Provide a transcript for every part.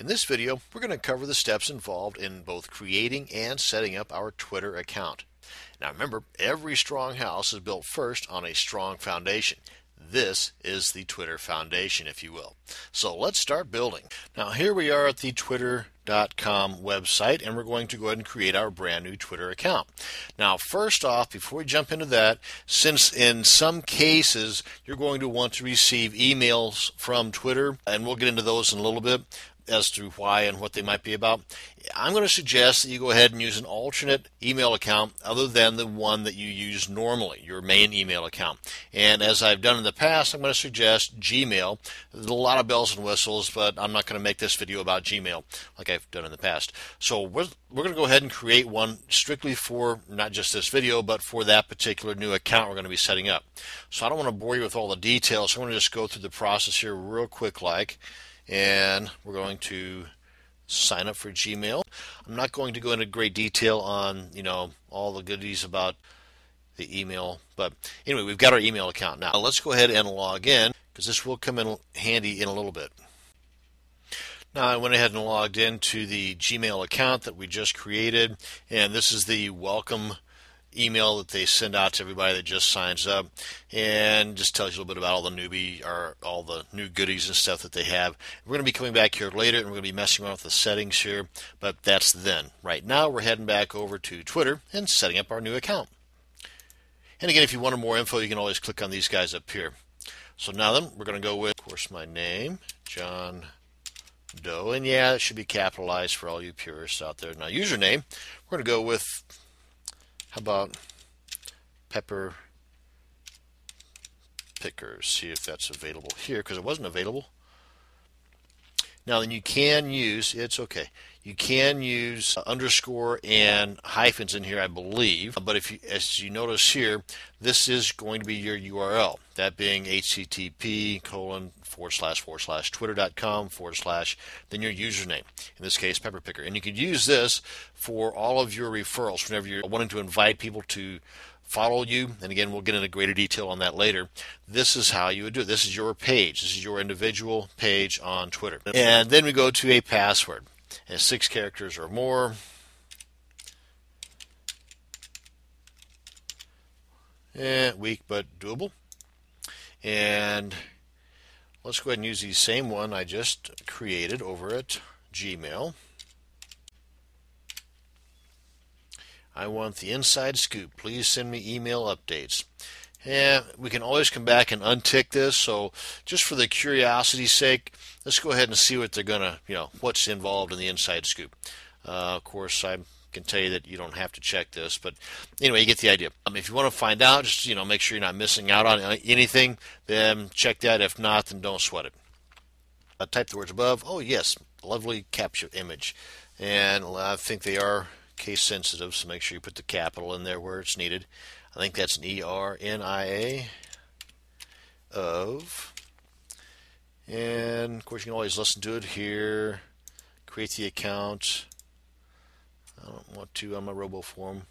this video, we're going to cover the steps involved in both creating and setting up our Twitter account. Now remember, every strong house is built first on a strong foundation. This is the Twitter foundation, if you will. So let's start building. Now here we are at the Twitter.com website, and we're going to go ahead and create our brand new Twitter account. Now first off, before we jump into that, since in some cases you're going to want to receive emails from Twitter, and we'll get into those in a little bit as to why and what they might be about, I'm going to suggest that you go ahead and use an alternate email account other than the one that you use normally, your main email account. And as I've done in the past, I'm going to suggest Gmail. There's a lot of bells and whistles, but I'm not going to make this video about Gmail like I've done in the past. So we're going to go ahead and create one strictly for not just this video, but for that particular new account we're going to be setting up. So I don't want to bore you with all the details, so I'm going to just go through the process here real quick and we're going to sign up for Gmail. I'm not going to go into great detail on, all the goodies about the email, but anyway, we've got our email account now. Let's go ahead and log in, because this will come in handy in a little bit. Now I went ahead and logged into the Gmail account that we just created, and this is the welcome email that they send out to everybody that just signs up, and just tells you a little bit about all the new goodies and stuff that they have. We're going to be coming back here later, and we're going to be messing around with the settings here, but that's then. Right now we're heading back over to Twitter and setting up our new account. And again, if you wanted more info, you can always click on these guys up here. So now then, we're going to go with, of course, my name, John Doe, and yeah, it should be capitalized for all you purists out there. Now username, we're going to go with, how about Pepper Pickers? See if that's available here, because it wasn't available. Now then, you can use, it's okay, you can use underscore and hyphens in here, I believe. But if you, as you notice here, this is going to be your URL, that being http://twitter.com/ then your username, in this case Pepper Picker. And you could use this for all of your referrals whenever you're wanting to invite people to follow you. And again, we'll get into greater detail on that later. This is how you would do it. This is your page. This is your individual page on Twitter. And then we go to a password, and 6 characters or more. Weak but doable. And let's go ahead and use the same one I just created over at Gmail. I want the inside scoop. Please send me email updates. And we can always come back and untick this. So just for the curiosity's sake, let's go ahead and see what they're gonna, what's involved in the inside scoop. Of course, I can tell you that you don't have to check this, but anyway, you get the idea. If you want to find out, just make sure you're not missing out on anything. Then check that. If not, then don't sweat it. Type the words above. Oh yes, lovely capture image, and I think they are case sensitive, so make sure you put the capital in there where it's needed. I think that's an ERNIA of, and of course you can always listen to it here. Create the account. I don't want to on my RoboForm.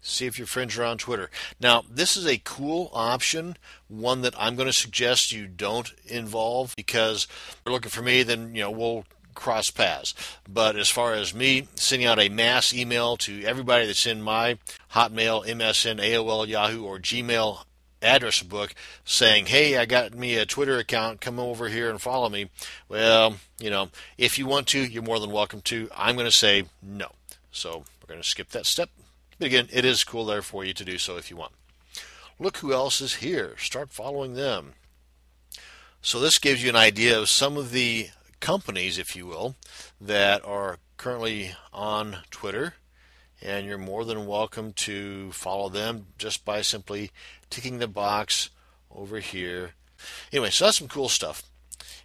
See if your friends are on Twitter. Now this is a cool option, one that I'm going to suggest you don't involve, because if you're looking for me, then we'll cross paths. But as far as me sending out a mass email to everybody that's in my Hotmail, MSN, AOL, Yahoo, or Gmail address book saying, hey, I got me a Twitter account, come over here and follow me. Well, if you want to, you're more than welcome to. I'm going to say no. So we're going to skip that step. But again, it is cool there for you to do so if you want. Look who else is here. Start following them. So this gives you an idea of some of the companies, if you will, that are currently on Twitter, and you're more than welcome to follow them just by simply ticking the box over here. Anyway, so that's some cool stuff,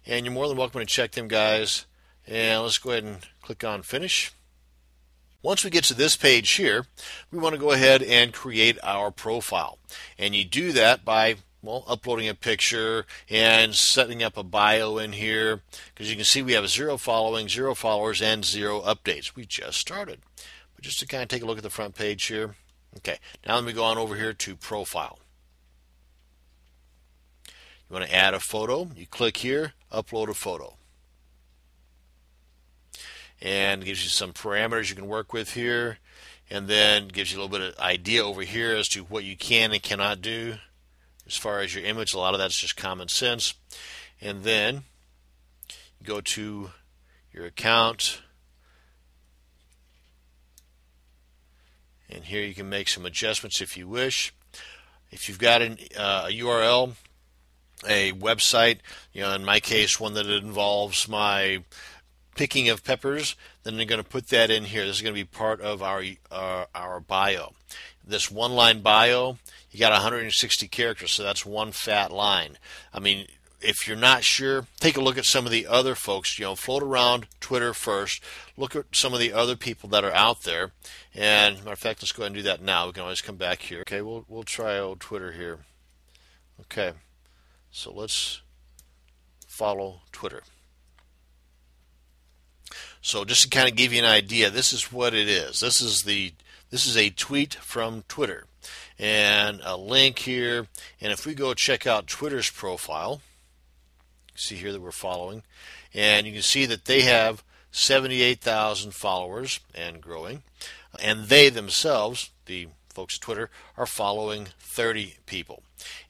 and you're more than welcome to check them, guys. And let's go ahead and click on finish. Once we get to this page here, we want to go ahead and create our profile, and you do that by uploading a picture and setting up a bio in here, because you can see we have 0 following, 0 followers, and 0 updates. We just started. But just to kind of take a look at the front page here. Okay, now let me go on over here to profile. You want to add a photo, you click here, upload a photo. and gives you some parameters you can work with here, and then gives you a little bit of idea over here as to what you can and cannot do as far as your image. A lot of that's just common sense. And then go to your account, and here you can make some adjustments if you wish. If you've got a URL, a website, in my case one that involves my picking of peppers, then they're going to put that in here. This is going to be part of our bio. This one-line bio, you got 160 characters, so that's one fat line. I mean, if you're not sure, take a look at some of the other folks. Float around Twitter first. Look at some of the other people that are out there. And matter of fact, let's go ahead and do that now. We can always come back here. Okay, we'll try old Twitter here. Okay, so let's follow Twitter. So just to kind of give you an idea, this is what it is. This is a tweet from Twitter, and a link here. And if we go check out Twitter's profile, see here that we're following, and you can see that they have 78,000 followers and growing, and they themselves, the folks at Twitter, are following 30 people.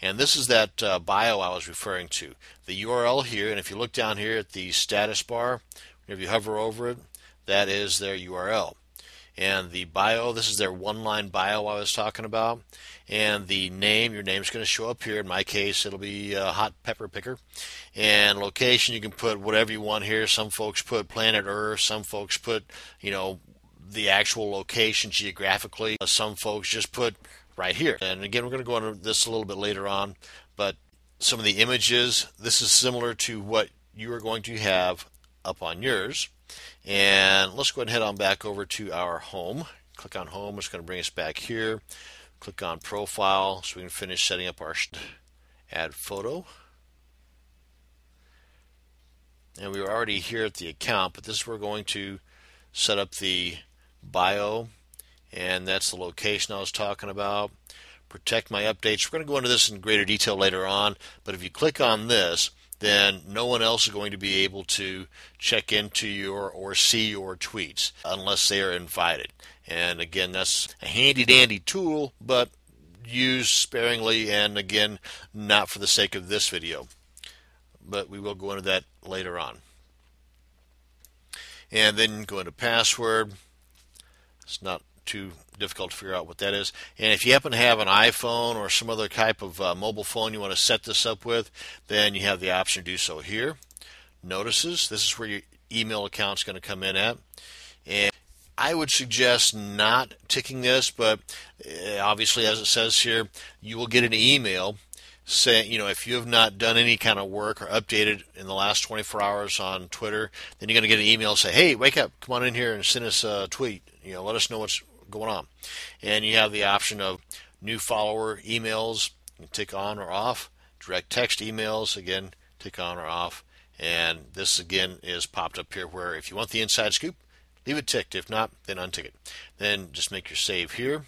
And this is that bio I was referring to. The URL here, and if you look down here at the status bar, if you hover over it, that is their URL. And the bio, this is their one-line bio I was talking about. And the name, your name's going to show up here. In my case, it'll be Hot Pepper Picker. And location, you can put whatever you want here. Some folks put planet Earth. Some folks put, the actual location geographically. Some folks just put right here. And again, we're going to go into this a little bit later on. But some of the images, this is similar to what you are going to have up on yours. And let's go ahead and head on back over to our home. Click on home. It's going to bring us back here. Click on profile so we can finish setting up our add photo. And we were already here at the account, but this is where we're going to set up the bio, and that's the location I was talking about. Protect my updates. We're going to go into this in greater detail later on, but if you click on this, then no one else is going to be able to check into your or see your tweets unless they are invited. And again, that's a handy dandy tool, but used sparingly, and again, not for the sake of this video. But we will go into that later on. And then go into password. It's not too difficult to figure out what that is. And if you happen to have an iPhone or some other type of mobile phone you want to set this up with, then you have the option to do so here. Notices, this is where your email account is going to come in at. And I would suggest not ticking this, but obviously, as it says here, you will get an email saying, if you have not done any kind of work or updated in the last 24 hours on Twitter, then you're going to get an email say, hey, wake up, come on in here and send us a tweet. Let us know what's going on. And you have the option of new follower emails, you can tick on or off. Direct text emails, again, tick on or off. And this again is popped up here where if you want the inside scoop, leave it ticked. If not, then untick it. Then just make your save here.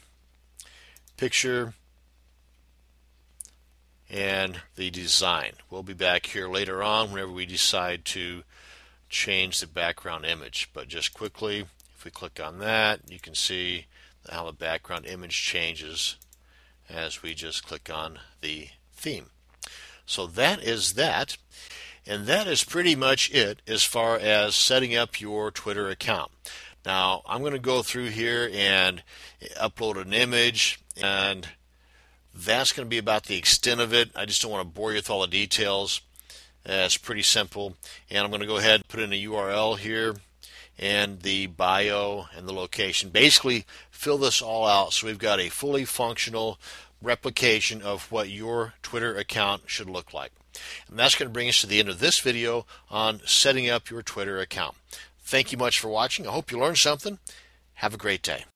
Picture and the design. We'll be back here later on whenever we decide to change the background image. But just quickly, if we click on that, you can see how the background image changes as we just click on the theme. So that is that, and that is pretty much it as far as setting up your Twitter account. Now I'm going to go through here and upload an image, and that's going to be about the extent of it. I just don't want to bore you with all the details. It's pretty simple, and I'm going to go ahead and put in a URL here and the bio and the location. Basically fill this all out so we've got a fully functional replication of what your Twitter account should look like. And that's going to bring us to the end of this video on setting up your Twitter account. Thank you much for watching. I hope you learned something. Have a great day.